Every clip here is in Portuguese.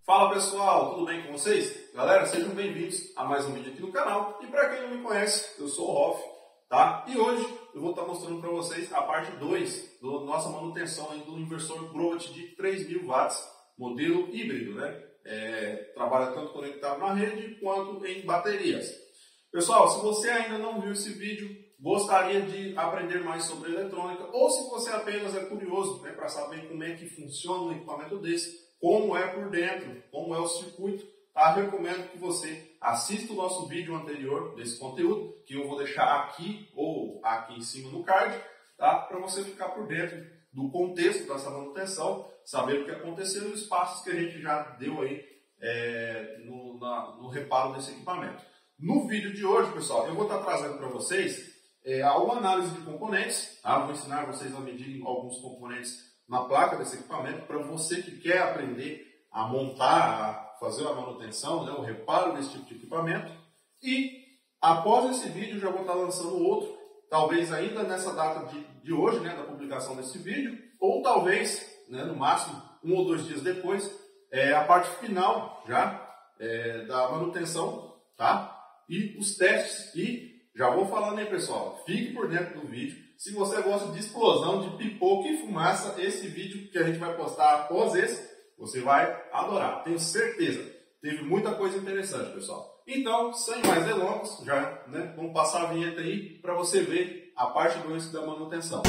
Fala pessoal, tudo bem com vocês? Galera, sejam bem-vindos a mais um vídeo aqui no canal. E para quem não me conhece, eu sou o Hoff, tá? E hoje eu vou estar mostrando para vocês a parte 2 da nossa manutenção aí do inversor Grovet de 3000 watts, modelo híbrido, né? Trabalha tanto conectado na rede quanto em baterias. Pessoal, se você ainda não viu esse vídeo, gostaria de aprender mais sobre eletrônica, ou se você apenas é curioso, né, para saber como é que funciona um equipamento desse, como é por dentro, como é o circuito, tá? Recomendo que você assista o nosso vídeo anterior desse conteúdo, que eu vou deixar aqui ou aqui em cima no card, tá? Para você ficar por dentro do contexto dessa manutenção, saber o que aconteceu e os passos que a gente já deu aí no reparo desse equipamento. No vídeo de hoje, pessoal, eu vou estar trazendo para vocês uma análise de componentes, tá? Vou ensinar vocês a medir alguns componentes na placa desse equipamento, para você que quer aprender a montar, a fazer a manutenção, né, o reparo desse tipo de equipamento. E após esse vídeo, já vou estar lançando outro, talvez ainda nessa data de hoje, né, da publicação desse vídeo, ou talvez, né, no máximo, 1 ou 2 dias depois, a parte final já da manutenção, tá? E os testes. E já vou falando aí, pessoal, fique por dentro do vídeo. Se você gosta de explosão, de pipoca e fumaça, esse vídeo que a gente vai postar após esse, você vai adorar, tenho certeza. Teve muita coisa interessante, pessoal. Então, sem mais delongas, já, né, vamos passar a vinheta aí para você ver a parte 2 da manutenção.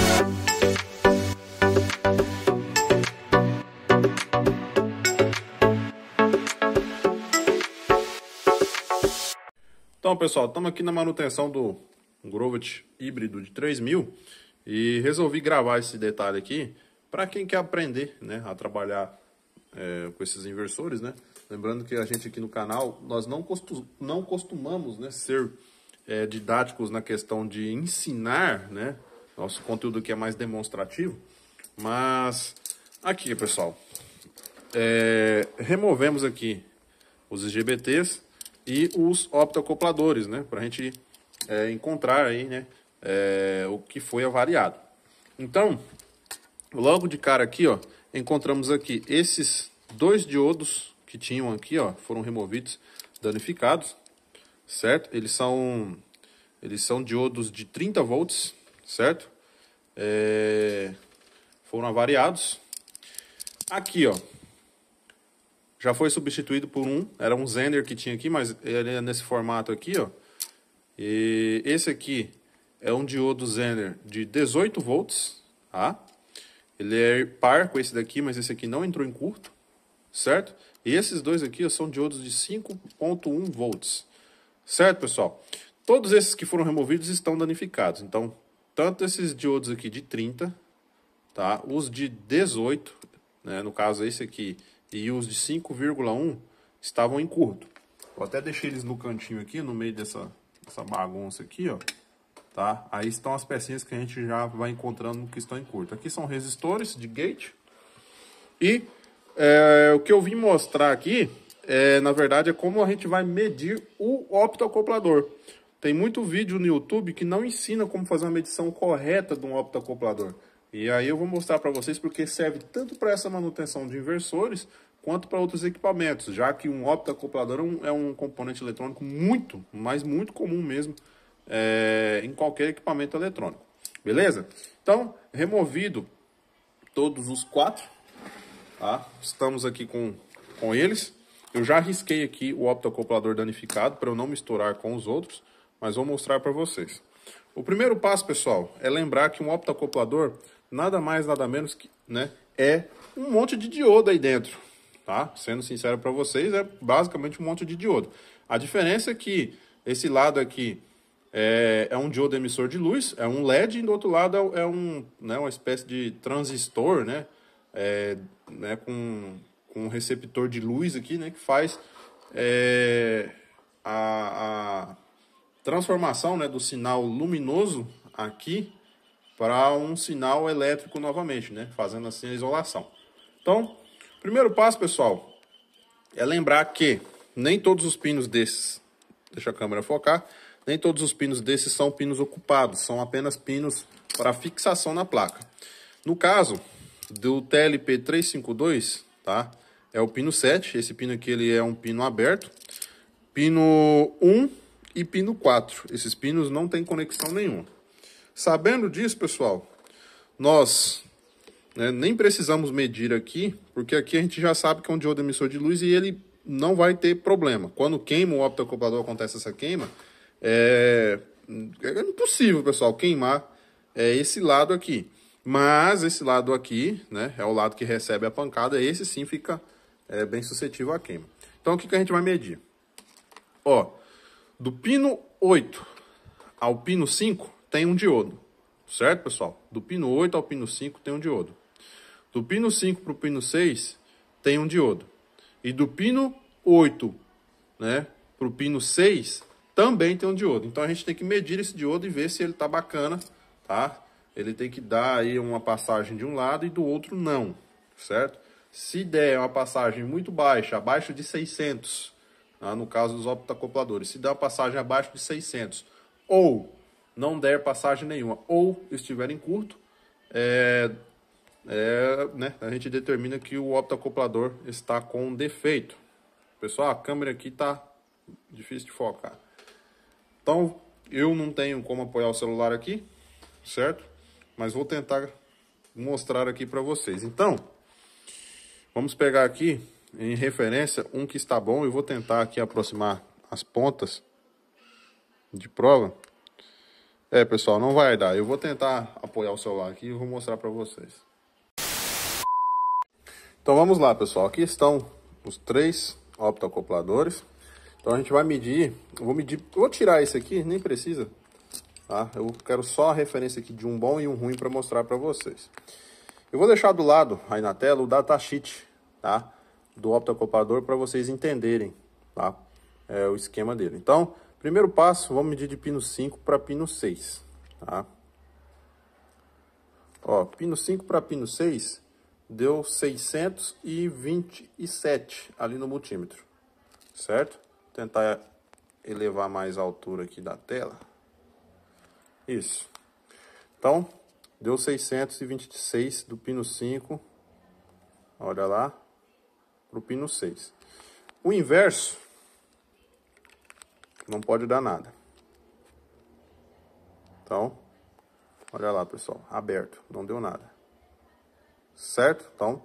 Então, pessoal, estamos aqui na manutenção do Grovet híbrido de 3000 e resolvi gravar esse detalhe aqui para quem quer aprender, né, a trabalhar com esses inversores, né? Lembrando que a gente aqui no canal, nós não costumamos, né, ser didáticos na questão de ensinar, né? Nosso conteúdo aqui é mais demonstrativo, mas aqui, pessoal, removemos aqui os IGBTs e os optoacopladores, né, para a gente encontrar aí, né, o que foi avariado. Então, logo de cara aqui, ó, encontramos aqui esses 2 diodos que tinham aqui, ó, foram removidos, danificados, certo? Eles são diodos de 30 volts, certo? Foram avariados. Aqui, ó, já foi substituído por era um Zener que tinha aqui, mas ele é nesse formato aqui, ó. E esse aqui é um diodo Zener de 18 volts, tá? Ele é par com esse daqui, mas esse aqui não entrou em curto, certo? E esses dois aqui, ó, são diodos de 5.1 volts, certo, pessoal? Todos esses que foram removidos estão danificados. Então, tanto esses diodos aqui de 30, tá? Os de 18, né, no caso esse aqui, e os de 5,1 estavam em curto. Eu até deixei eles no cantinho aqui, no meio dessa bagunça aqui, ó, tá? Aí estão as pecinhas que a gente já vai encontrando que estão em curto. Aqui são resistores de gate. E o que eu vim mostrar aqui, na verdade, é como a gente vai medir o optoacoplador. Tem muito vídeo no YouTube que não ensina como fazer uma medição correta de um optoacoplador. E aí eu vou mostrar para vocês porque serve tanto para essa manutenção de inversores quanto para outros equipamentos, já que um optoacoplador é um componente eletrônico muito, mas muito comum mesmo em qualquer equipamento eletrônico. Beleza? Então, removido todos os 4, tá? Estamos aqui com eles. Eu já risquei aqui o optoacoplador danificado para eu não misturar com os outros, mas vou mostrar para vocês. O primeiro passo, pessoal, é lembrar que um optoacoplador nada mais, nada menos que, né, é um monte de diodo aí dentro, tá? Sendo sincero para vocês, é basicamente um monte de diodo. A diferença é que esse lado aqui é um diodo emissor de luz, é um LED, e do outro lado é uma espécie de transistor, né, com um receptor de luz aqui, né, que faz a transformação, né, do sinal luminoso aqui para um sinal elétrico novamente, né, fazendo assim a isolação. Então, primeiro passo, pessoal, é lembrar que nem todos os pinos desses, deixa a câmera focar, nem todos os pinos desses são pinos ocupados, são apenas pinos para fixação na placa. No caso do TLP 352, tá? é o pino 7. Esse pino aqui ele é um pino aberto. Pino 1 e pino 4. Esses pinos não tem conexão nenhuma. Sabendo disso, pessoal, nós nem precisamos medir aqui, porque aqui a gente já sabe que é um diodo emissor de luz e ele não vai ter problema. Quando queima o optoacoplador, acontece essa queima, é impossível, pessoal, queimar esse lado aqui. Mas esse lado aqui, né, é o lado que recebe a pancada, esse sim fica bem suscetível à queima. Então o que a gente vai medir? Ó, do pino 8 ao pino 5 tem um diodo, certo, pessoal? Do pino 8 ao pino 5 tem um diodo. Do pino 5 para o pino 6 tem um diodo. E do pino 8, né, para o pino 6 também tem um diodo. Então a gente tem que medir esse diodo e ver se ele tá bacana, tá? Ele tem que dar aí uma passagem de um lado e do outro não, certo? Se der uma passagem muito baixa, abaixo de 600, no caso dos optoacopladores, se der uma passagem abaixo de 600 ou não der passagem nenhuma ou estiver em curto, a gente determina que o optoacoplador está com defeito. Pessoal, a câmera aqui tá difícil de focar. Então, eu não tenho como apoiar o celular aqui, certo? Mas vou tentar mostrar aqui para vocês. Então, vamos pegar aqui em referência um que está bom. Eu vou tentar aqui aproximar as pontas de prova. Pessoal, não vai dar. Eu vou tentar apoiar o celular aqui e vou mostrar para vocês. Então vamos lá, pessoal. Aqui estão os 3 optoacopladores. Então a gente vai medir. Vou tirar esse aqui, nem precisa. Tá? Eu quero só a referência aqui de um bom e um ruim para mostrar para vocês. Eu vou deixar do lado aí na tela o datasheet, tá? Do optoacoplador para vocês entenderem, tá? O esquema dele. Então, primeiro passo, vamos medir de pino 5 para pino 6, tá? Ó, pino 5 para pino 6 deu 627 ali no multímetro, certo? Vou tentar elevar mais a altura aqui da tela. Isso. Então, deu 626 do pino 5, olha lá, para o pino 6. O inverso não pode dar nada. Então, olha lá, pessoal, aberto, não deu nada. Certo? Então,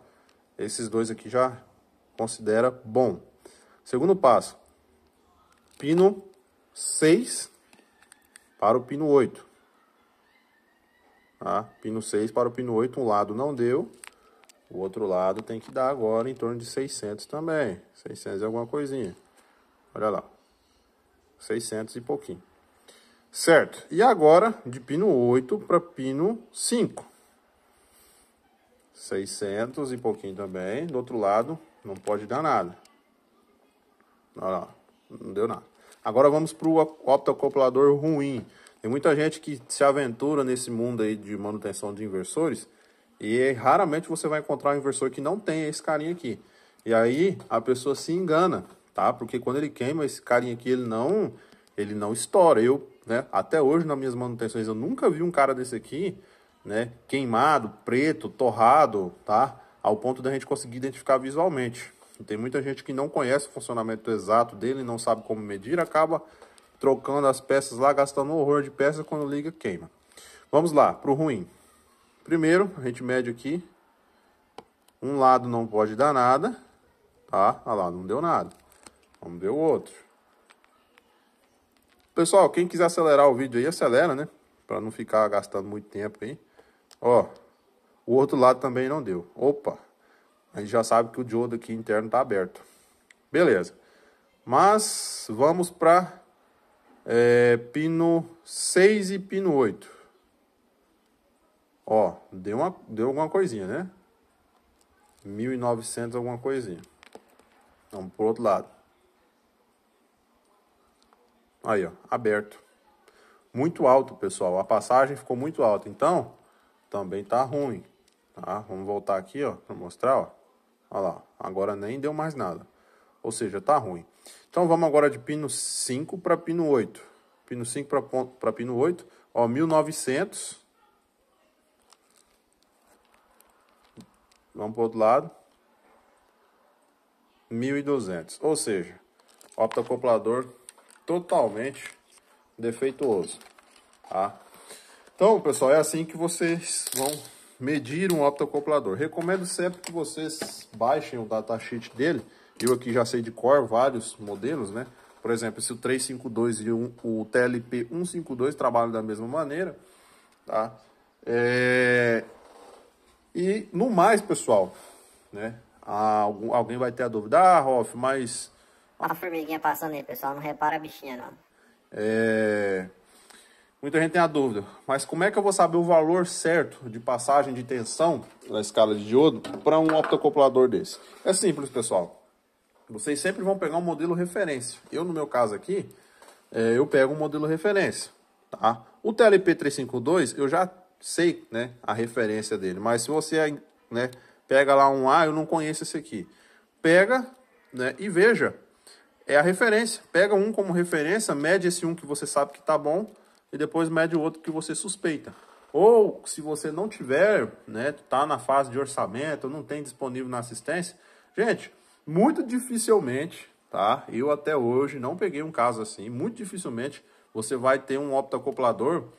esses dois aqui já considera bom. Segundo passo, pino 6 para o pino 8. Tá? Pino 6 para o pino 8, um lado não deu, o outro lado tem que dar agora em torno de 600 também. 600 e alguma coisinha. Olha lá. 600 e pouquinho. Certo. E agora, de pino 8 para pino 5. 600 e pouquinho também. Do outro lado, não pode dar nada. Olha lá. Não deu nada. Agora vamos para o optoacoplador ruim. Tem muita gente que se aventura nesse mundo aí de manutenção de inversores e raramente você vai encontrar um inversor que não tem esse carinha aqui. E aí a pessoa se engana, tá? Porque quando ele queima, esse carinha aqui, ele não estoura. Até hoje nas minhas manutenções eu nunca vi um cara desse aqui, né, queimado, preto, torrado, tá? Ao ponto da gente conseguir identificar visualmente. E tem muita gente que não conhece o funcionamento exato dele, não sabe como medir, acaba trocando as peças lá, gastando um horror de peças, quando liga, queima. Vamos lá, para o ruim. Primeiro, a gente mede aqui. Um lado não pode dar nada, tá? Olha lá, não deu nada. Vamos ver o outro. Pessoal, quem quiser acelerar o vídeo aí, acelera, né? Para não ficar gastando muito tempo aí. Ó, o outro lado também não deu. Opa, a gente já sabe que o diodo aqui interno tá aberto. Beleza. Mas vamos para pino 6 e pino 8. Ó, deu alguma coisinha, né? 1900 alguma coisinha. Vamos pro outro lado. Aí, ó, aberto. Muito alto, pessoal. A passagem ficou muito alta. Então, também tá ruim. Tá? Vamos voltar aqui, ó, para mostrar, ó. Olha lá. Agora nem deu mais nada. Ou seja, tá ruim. Então, vamos agora de pino 5 para pino 8. Pino 5 para pino 8. Ó, 1900. Vamos pro outro lado. 1.200. Ou seja, optoacoplador totalmente defeituoso, tá? Então, pessoal, é assim que vocês vão medir um optoacoplador. Recomendo sempre que vocês baixem o datasheet dele. Eu aqui já sei de cor vários modelos, né? Por exemplo, esse o 352 e o TLP 152 trabalham da mesma maneira, tá? E no mais, pessoal, né? Alguém vai ter a dúvida, Rolf, mas... Olha a formiguinha passando aí, pessoal, não repara a bichinha, não. Muita gente tem a dúvida, mas como é que eu vou saber o valor certo de passagem de tensão na escala de diodo para um optoacoplador desse? É simples, pessoal. Vocês sempre vão pegar um modelo referência. Eu, no meu caso aqui, eu pego um modelo referência, tá? O TLP 352, eu já sei, né, a referência dele, mas se você, né, pega lá um eu não conheço esse aqui. Pega, né, e veja, é a referência. Pega um como referência, mede esse um que você sabe que tá bom, e depois mede o outro que você suspeita. Ou, se você não tiver, né, tá na fase de orçamento, não tem disponível na assistência, gente, muito dificilmente, tá? Eu até hoje não peguei um caso assim, muito dificilmente você vai ter um optoacoplador,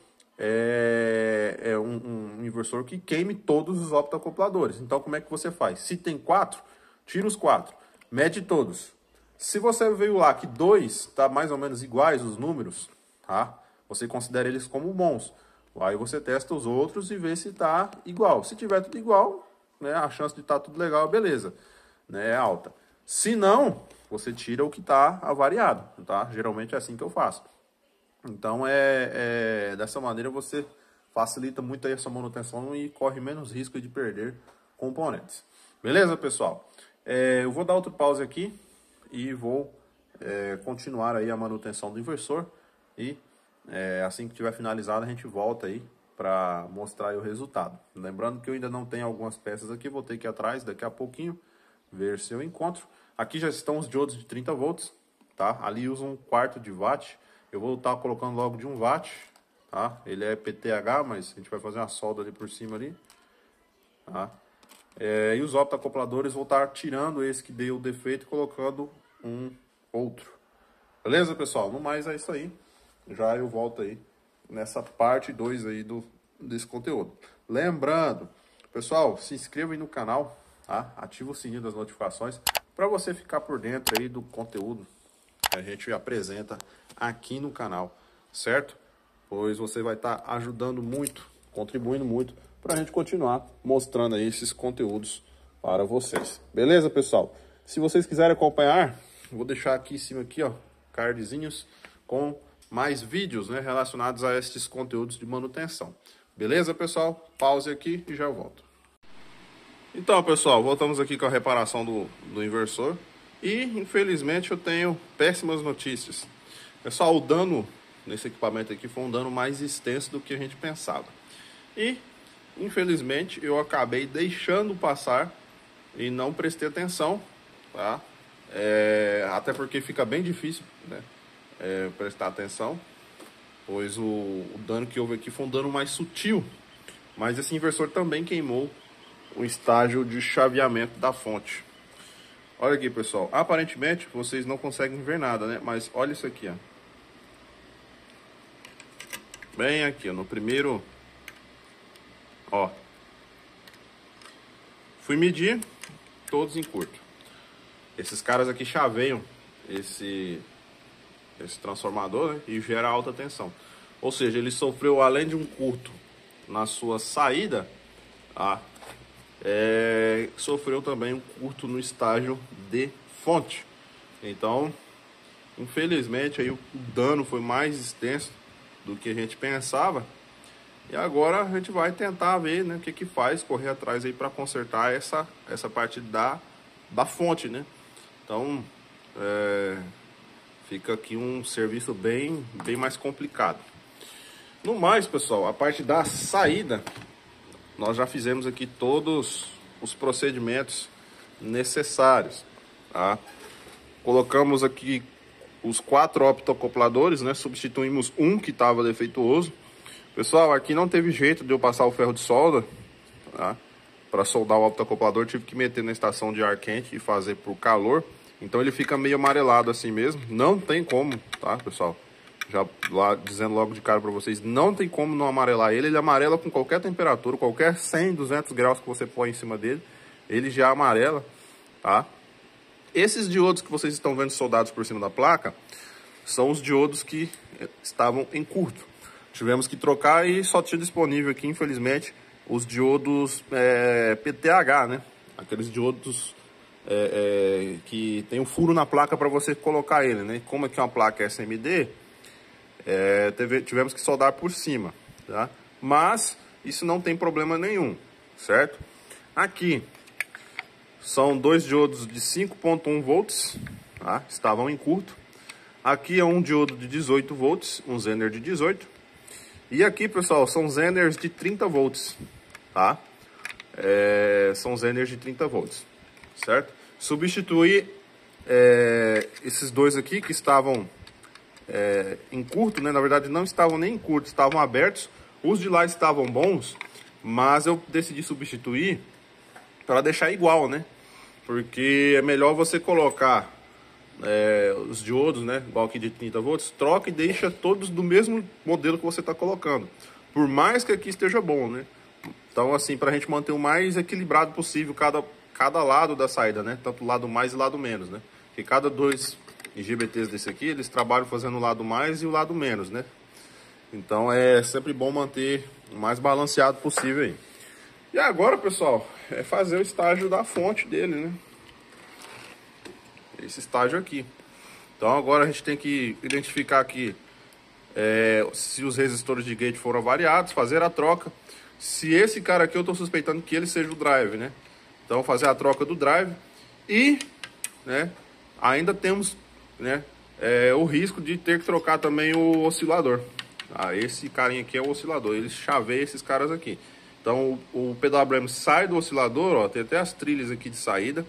um inversor que queime todos os optoacopladores. Então, como é que você faz? Se tem 4, tira os 4, mede todos. Se você veio lá que 2 tá mais ou menos iguais os números, tá? Você considera eles como bons. Aí você testa os outros e vê se está igual. Se tiver tudo igual, né, a chance de estar tudo legal, beleza, né, é alta. Se não, você tira o que está avariado, tá? Geralmente é assim que eu faço. Então, dessa maneira você facilita muito aí essa manutenção e corre menos risco de perder componentes. Beleza, pessoal? Eu vou dar outro pause aqui e vou continuar aí a manutenção do inversor e... assim que tiver finalizado, a gente volta aí para mostrar aí o resultado. Lembrando que eu ainda não tenho algumas peças aqui, vou ter que ir atrás daqui a pouquinho, ver se eu encontro. Aqui já estão os diodos de 30 volts, tá? Ali usa 1/4 de watt. Eu vou estar colocando logo de 1 watt, tá? Ele é PTH, mas a gente vai fazer uma solda ali por cima ali, tá? E os optoacopladores vou estar tirando esse que deu o defeito e colocando um outro. Beleza, pessoal? No mais é isso aí. Já eu volto aí nessa parte 2 aí desse conteúdo. Lembrando, pessoal, se inscreva aí no canal, tá? Ativa o sininho das notificações para você ficar por dentro aí do conteúdo que a gente apresenta aqui no canal, certo? Pois você vai estar ajudando muito, contribuindo muito para a gente continuar mostrando aí esses conteúdos para vocês. Beleza, pessoal? Se vocês quiserem acompanhar, vou deixar aqui em cima aqui, ó, cardzinhos com mais vídeos, né, relacionados a esses conteúdos de manutenção. Beleza, pessoal? Pause aqui e já volto. Então, pessoal, voltamos aqui com a reparação do inversor. E, infelizmente, eu tenho péssimas notícias. Pessoal, o dano nesse equipamento aqui foi um dano mais extenso do que a gente pensava. E, infelizmente, eu acabei deixando passar e não prestei atenção, tá? Até porque fica bem difícil, né? Prestar atenção, pois o dano que houve aqui foi um dano mais sutil, mas esse inversor também queimou o estágio de chaveamento da fonte. Olha aqui, pessoal, aparentemente vocês não conseguem ver nada, né? Mas olha isso aqui, ó. Bem aqui, ó, no primeiro, ó, fui medir, todos em curto. Esses caras aqui chaveiam esse transformador, né, e gera alta tensão. Ou seja, ele sofreu, além de um curto na sua saída, sofreu também um curto no estágio de fonte. Então, infelizmente, aí o dano foi mais extenso do que a gente pensava. E agora a gente vai tentar ver, né, o que faz, correr atrás aí para consertar essa parte da fonte, né? Então, fica aqui um serviço bem mais complicado. No mais, pessoal, a parte da saída, nós já fizemos aqui todos os procedimentos necessários, tá? Colocamos aqui os 4 optoacopladores, né? Substituímos um que estava defeituoso. Pessoal, aqui não teve jeito de eu passar o ferro de solda, tá? Para soldar o optoacoplador, tive que meter na estação de ar quente e fazer por calor. Então ele fica meio amarelado assim mesmo. Não tem como, tá, pessoal? Já lá dizendo logo de cara para vocês, não tem como não amarelar ele. Ele amarela com qualquer temperatura, qualquer 100, 200 graus que você põe em cima dele, ele já amarela, tá? Esses diodos que vocês estão vendo soldados por cima da placa são os diodos que estavam em curto. Tivemos que trocar e só tinha disponível aqui, infelizmente, os diodos PTH, né? Aqueles diodos que tem um furo na placa para você colocar ele, né? Como aqui é uma placa SMD, tivemos que soldar por cima, tá? Mas isso não tem problema nenhum, certo? Aqui são dois diodos de 5.1 volts, tá? Estavam em curto. Aqui é um diodo de 18 volts, um Zener de 18. E aqui, pessoal, são Zeners de 30 volts, tá? São Zeners de 30 volts, certo? Substituir esses dois aqui que estavam em curto, né? Na verdade, não estavam nem em curto, estavam abertos. Os de lá estavam bons, mas eu decidi substituir para deixar igual, né? Porque é melhor você colocar os diodos, né? Igual aqui de 30 volts, troca e deixa todos do mesmo modelo que você está colocando. Por mais que aqui esteja bom, né? Então, assim, para a gente manter o mais equilibrado possível cada lado da saída, né? Tanto o lado mais e o lado menos, né? Porque cada dois IGBTs desse aqui, eles trabalham fazendo o lado mais e o lado menos, né? Então, é sempre bom manter o mais balanceado possível aí. E agora, pessoal, é fazer o estágio da fonte dele, né? Esse estágio aqui. Então agora a gente tem que identificar aqui se os resistores de gate foram variados, fazer a troca. Se esse cara aqui eu estou suspeitando que ele seja o drive, né? Então fazer a troca do drive e, né, ainda temos, né, o risco de ter que trocar também o oscilador. Esse carinha aqui é o oscilador, ele chaveia esses caras aqui. Então o PWM sai do oscilador, ó, tem até as trilhas aqui de saída.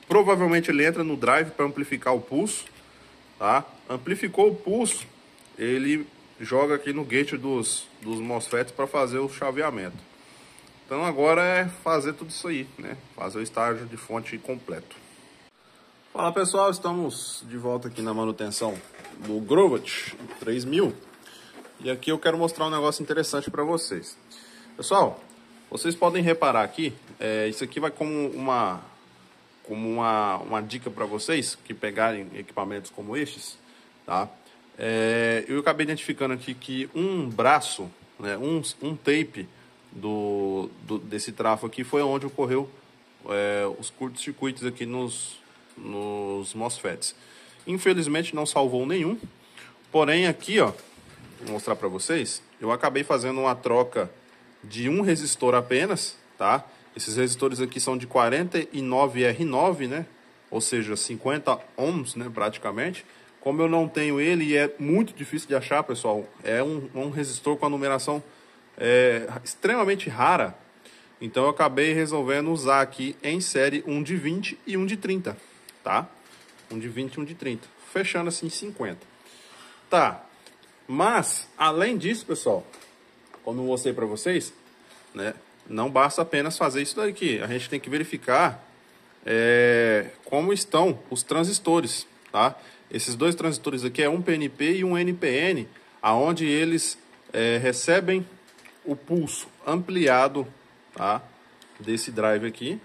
Provavelmente ele entra no drive para amplificar o pulso, tá? Amplificou o pulso, ele joga aqui no gate dos MOSFETs para fazer o chaveamento. Então agora é fazer tudo isso aí, né? Fazer o estágio de fonte completo. Fala pessoal, estamos de volta aqui na manutenção do Grovet 3000. E aqui eu quero mostrar um negócio interessante para vocês. Pessoal, vocês podem reparar aqui, isso aqui vai como uma dica para vocês que pegarem equipamentos como estes, tá? Eu acabei identificando aqui que um braço, né, um tape desse trafo aqui foi onde ocorreu os curtos-circuitos aqui nos MOSFETs. Infelizmente não salvou nenhum, porém aqui, ó, vou mostrar para vocês, eu acabei fazendo uma troca de um resistor apenas, tá? Esses resistores aqui são de 49R9, né? Ou seja, 50 ohms, né, praticamente. Como eu não tenho ele e é muito difícil de achar, pessoal, é um resistor com a numeração extremamente rara. Então eu acabei resolvendo usar aqui em série um de 20 e um de 30, tá? Um de 20 e um de 30, fechando assim 50. Tá, mas além disso, pessoal, como eu mostrei para vocês, né? Não basta apenas fazer isso daqui. A gente tem que verificar como estão os transistores, tá? Esses dois transistores aqui é um PNP e um NPN, aonde eles recebem o pulso ampliado, tá? Desse drive aqui.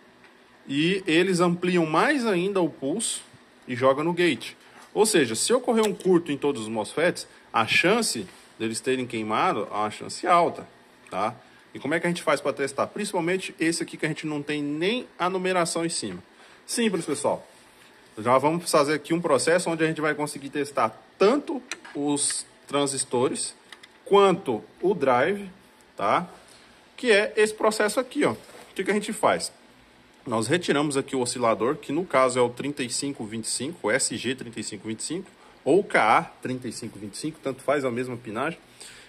E eles ampliam mais ainda o pulso e jogam no gate. Ou seja, se ocorrer um curto em todos os MOSFETs, a chance deles terem queimado é uma chance alta, tá? E como é que a gente faz para testar? Principalmente esse aqui que a gente não tem nem a numeração em cima. Simples, pessoal. Já vamos fazer aqui um processo onde a gente vai conseguir testar tanto os transistores quanto o drive, tá? Que é esse processo aqui, ó. O que a gente faz? Nós retiramos aqui o oscilador, que no caso é o 3525, o SG3525 ou KA3525, tanto faz a mesma pinagem.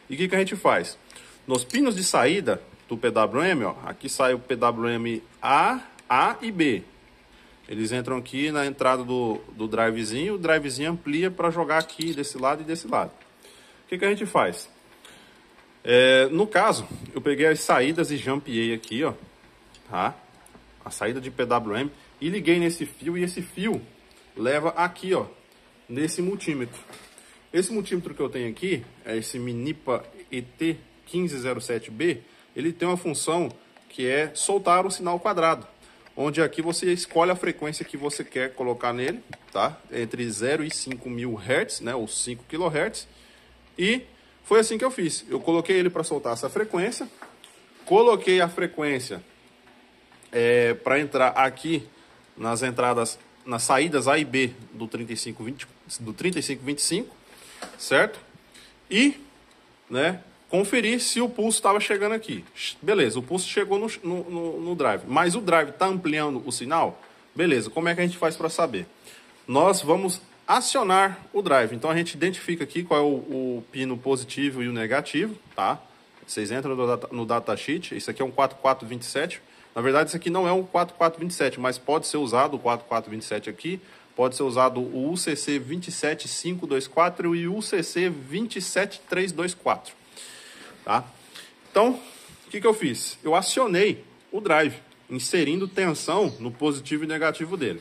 E o que a gente faz? Nos pinos de saída do PWM, ó, aqui sai o PWM A e B. Eles entram aqui na entrada do drivezinho, o drivezinho amplia para jogar aqui desse lado e desse lado. O que a gente faz? No caso, eu peguei as saídas e jampeei aqui, ó, tá? A saída de PWM e liguei nesse fio, e esse fio leva aqui, ó, nesse multímetro. Esse multímetro que eu tenho aqui, é esse Minipa ET1507B, ele tem uma função que é soltar o sinal quadrado, onde aqui você escolhe a frequência que você quer colocar nele, tá? Entre 0 e 5.000 Hz, né, ou 5 kHz. E foi assim que eu fiz. Eu coloquei ele para soltar essa frequência, coloquei a frequência para entrar aqui nas entradas, nas saídas A e B do 3525, certo? E, né, conferir se o pulso estava chegando aqui. Beleza, o pulso chegou no drive, mas o drive está ampliando o sinal? Beleza, como é que a gente faz para saber? Nós vamos acionar o drive. Então a gente identifica aqui qual é o pino positivo e o negativo, tá? Vocês entram no datasheet, isso aqui é um 4427. Na verdade, isso aqui não é um 4427, mas pode ser usado o 4427 aqui, pode ser usado o UCC 27524 e o UCC 27324, tá? Então, o que eu fiz? Eu acionei o drive, inserindo tensão no positivo e negativo dele.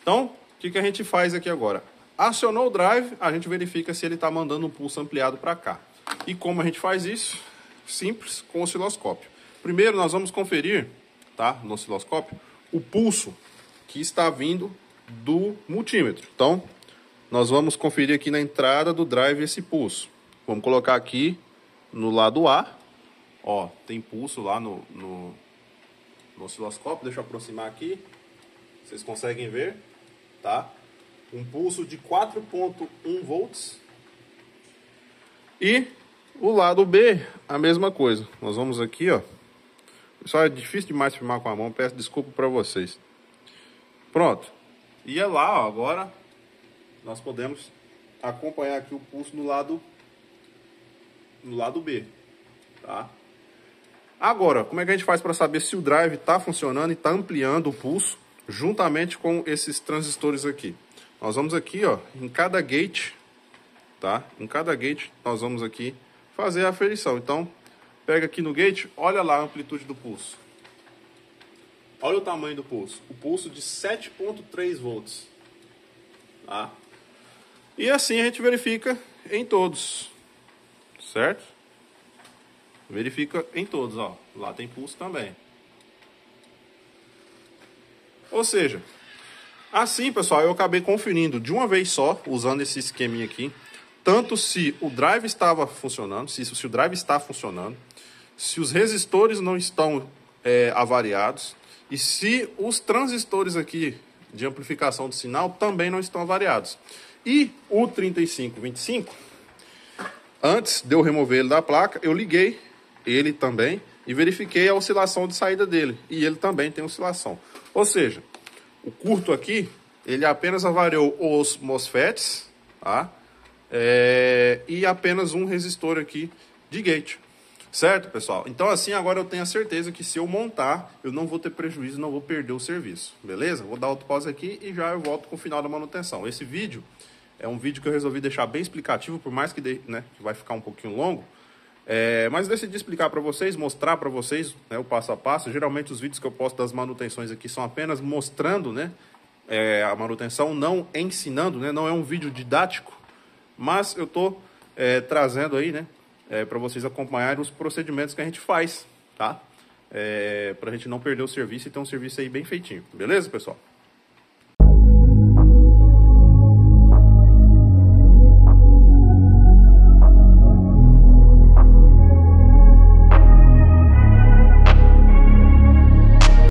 Então, o que a gente faz aqui agora? Acionou o drive, a gente verifica se ele está mandando um pulso ampliado para cá. E como a gente faz isso? Simples, com o osciloscópio. Primeiro, nós vamos conferir, tá, no osciloscópio, o pulso que está vindo do multímetro. Então, nós vamos conferir aqui na entrada do drive esse pulso. Vamos colocar aqui no lado A. Ó, tem pulso lá no osciloscópio. Deixa eu aproximar aqui. Vocês conseguem ver, tá? Um pulso de 4.1 volts. E o lado B, a mesma coisa. Nós vamos aqui, ó. Pessoal, é difícil demais filmar com a mão, peço desculpa para vocês. Pronto. E é lá, ó, agora nós podemos acompanhar aqui o pulso no lado B, tá? Agora, como é que a gente faz para saber se o drive está funcionando e está ampliando o pulso juntamente com esses transistores aqui? Nós vamos aqui, ó, em cada gate, tá? Em cada gate nós vamos aqui fazer a aferição. Então, pega aqui no gate, olha lá a amplitude do pulso. Olha o tamanho do pulso. O pulso de 7.3 volts. Tá? E assim a gente verifica em todos. Certo? Verifica em todos, ó. Lá tem pulso também. Ou seja, assim, pessoal, eu acabei conferindo de uma vez só, usando esse esqueminha aqui, tanto se o drive estava funcionando, se o drive está funcionando, se os resistores não estão avariados e se os transistores aqui de amplificação do sinal também não estão avariados. E o 3525, antes de eu remover ele da placa, eu liguei ele também e verifiquei a oscilação de saída dele. E ele também tem oscilação. Ou seja, o curto aqui, ele apenas avariou os MOSFETs, tá? E apenas um resistor aqui de gate. Certo, pessoal? Então assim agora eu tenho a certeza que se eu montar, eu não vou ter prejuízo, não vou perder o serviço. Beleza? Vou dar outro pause aqui e já eu volto com o final da manutenção. Esse vídeo é um vídeo que eu resolvi deixar bem explicativo, por mais que, né, que vai ficar um pouquinho longo. Mas eu decidi explicar para vocês, mostrar para vocês, né, o passo a passo. Geralmente os vídeos que eu posto das manutenções aqui são apenas mostrando, né, a manutenção, não ensinando, né, não é um vídeo didático. Mas eu estou trazendo aí, né, para vocês acompanharem os procedimentos que a gente faz, tá? Para a gente não perder o serviço e ter um serviço aí bem feitinho. Beleza, pessoal?